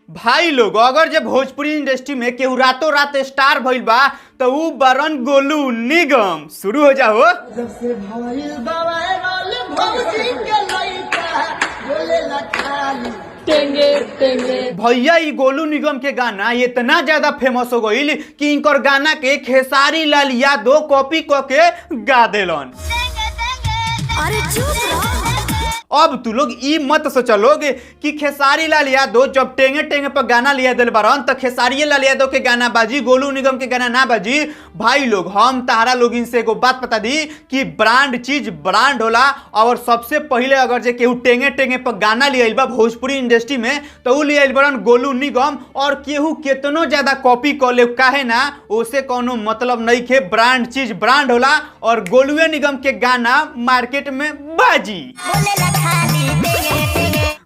भाई लोग अगर जब भोजपुरी इंडस्ट्री में केहू रातों रात स्टार भइल बा तो ऊ बरन गोलू निगम। शुरू हो जाओ। जब से भइल बा वायरल भौजी के लइका बोलेला खाली टेंगे टेंगे। भैया ई गोलू निगम के गाना इतना ज्यादा फेमस हो गईल कि इनकर गाना के खेसारी लाल यादव कॉपी क के गा देलन। अरे चुप रहो। अब तू लोग ई मत सोचलोगे कि खेसारी लाल यादव जब टेंगे टेंगे पर गाना लिया दिल बारन तो खेसारी लाल यादव के गाना बाजी, गोलू निगम के गाना ना बाजी। भाई लोग हम तारा लोग इनसे एगो बात बता दी कि ब्रांड चीज ब्रांड होला। और सबसे पहले अगर जे केहू टेंगे टेंगे पर गाना लिया बा भोजपुरी इंडस्ट्री में तो ऊ लिया बरन गोलू निगम। और केहू केतनो ज्यादा कॉपी कर ले काहे ना, ओसे कोनो मतलब नहीं खे। ब्रांड चीज ब्रांड होला और गोलुए निगम के गाना मार्केट में बाजी।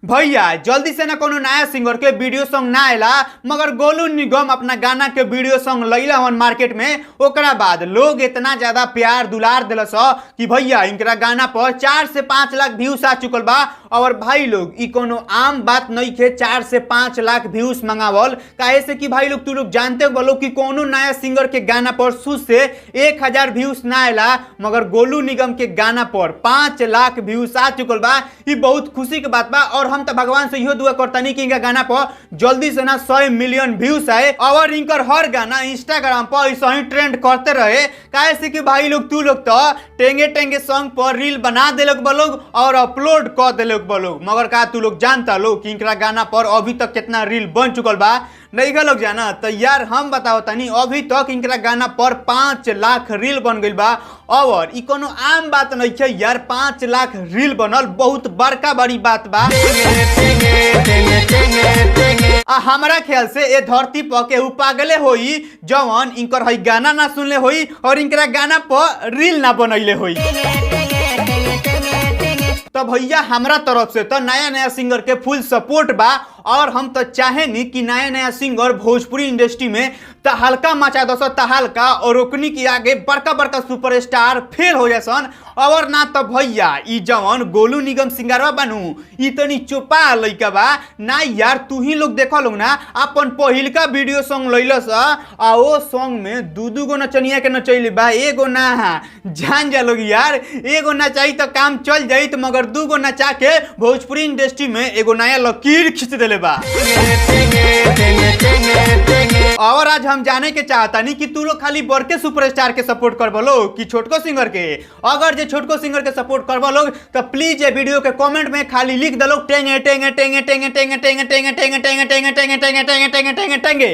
भैया जल्दी से ना कोनो नया सिंगर के वीडियो सॉन्ग ना आएला, मगर गोलू निगम अपना गाना के वीडियो सॉन्ग लैला हन मार्केट में। ओकरा बाद लोग इतना ज्यादा प्यार दुलार दिलस कि भैया इनकरा गाना पर 4 से 5 लाख व्यूज आ चुकल बा। और भाई लोग ई कोनो आम बात नहीं खे 4 से 5 लाख व्यूज मंगावल। काहे से कि भाई लोग तू लोग जानते हो बोलो कि कोनो नया सिंगर के गाना पर शुरू से 1000 व्यूज ना आएला, मगर गोलू निगम के गाना पर 5 लाख व्यूज आ चुकल बा। ई बहुत खुशी के बात बा। और हम तो भगवान से इहो दुआ करतानी कि इनका गाना पर जल्दी से ना 100 मिलियन व्यूज आए और इनकर हर गाना इंस्टाग्राम पर ऐसा ही ट्रेंड करते रहे। काहे से कि भाई लोग तू लोग तो टेंगे टेंगे सॉन्ग पर रील बना दे लोग और अपलोड कर दे लोग, मगर का तू लोग जानता लोग कि इनका गाना पर अभी तक कितना रील बन चुकल बा नहीं का लोग जाना। तो यार हम बताओ तनी अभी तक इनका गाना पर 5 लाख रील बन गई बा। और ई कोनो आम बात नहीं है यार, 5 लाख रील बनल बहुत बड़का बड़ी बात बा। हमारा ख्याल से ए धरती पर केहू पागले होई जवन इनकर हई गाना ना सुनले होई और इनकरा गाना पर रील ना बनैले होई। तो भैया हमरा तरफ से तो नया नया सिंगर के फुल सपोर्ट बा। और हम तो चाहे नहीं कि नया नया सिंगर भोजपुरी इंडस्ट्री में तहलका मचा दो तहलका और ओकनी की आगे बड़का बड़का सुपरस्टार फेल हो जासन। और ना तो भैया ई जवन गोलू निगम सिंगरवा बनू ई तनी चुपा लइका बा ना यार। तू ही लोग देखो लोग ना अपन पहिलका वीडियो सॉन्ग लइलस आ ओ सॉन्ग में दू गो नचनिया के नचैले बा, एगो ना। जान जा लोग यार, एगो नचाई तो काम चल जाई तो मगर 2 गो नचा के भोजपुरी इंडस्ट्री में एगो नया लकीर खींच देले बा। और आज हम जाने के चाहता नहीं कि तू लोग खाली बड़के सुपरस्टार के सपोर्ट करबो लोग कि छोटको सिंगर के। अगर जे छोटको सिंगर के सपोर्ट करबो लोग तो प्लीज ये वीडियो के कमेंट में खाली लिख दे लोग टेंगे टेंगे टेंगे टेंगे टेंगे टेंगे टेंगे टेंगे टेंगे टेंगे टेंगे टेंगे टेंगे टेंगे टेंगे टेंगे।